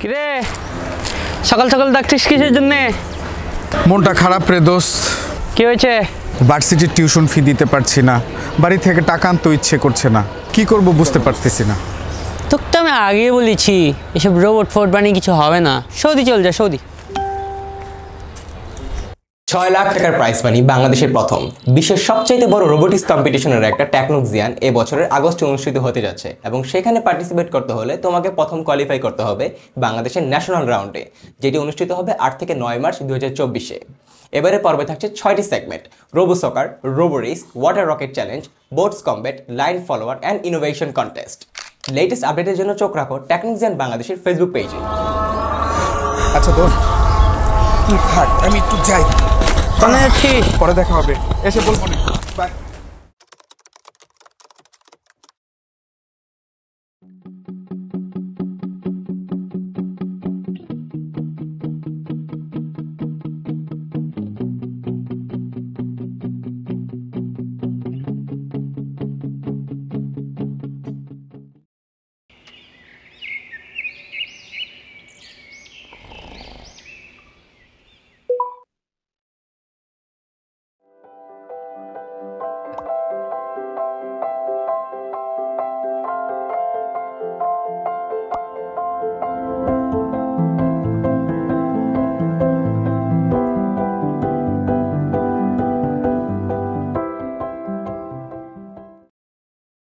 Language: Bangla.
কিরে সকাল সকাল ডাকছিস কিসের জন্য? মনটা খারাপ রে দোস্ত। কি হয়েছে? ভার্সিটির টিউশন ফি দিতে পারছি না, বাড়ি থেকে টাকা আনতে ইচ্ছে করছে না, কি করব বুঝতে পারতেছি না। তোকে তো আমি আগে বলেছি এসব রোবট ফোর্ট বানিয়ে কিছু হবে না, সৌদি চল যা। সৌদি 6 লাখ টাকার প্রাইজ মানি বাংলাদেশের প্রথম বিশ্বের সবচেয়ে বড় রোবোটিক্স কম্পিটিশনের একটা টেকনোক্সিয়ান এ বছরের আগস্টে অনুষ্ঠিত হতে যাচ্ছে এবং সেখানে পার্টিসিপেট করতে হলে তোমাকে প্রথম কোয়ালিফাই করতে হবে বাংলাদেশের ন্যাশনাল রাউন্ডে, যেটি অনুষ্ঠিত হবে 8 থেকে 9 মার্চ 2024-এ। এবারে পর্বে থাকছে 6টি segment: robo soccer, robo race, water rocket challenge, boats combat, line follower and innovation contest. Latest আপডেটের জন্য চোখ রাখো টেকনোক্সিয়ান বাংলাদেশের ফেসবুক পেজে। আচ্ছা দোস্ত তুই থাক, আমি একটু যাই। কোথায় যাচ্ছিস? পরে দেখা হবে, এসে বলবো না। বাই।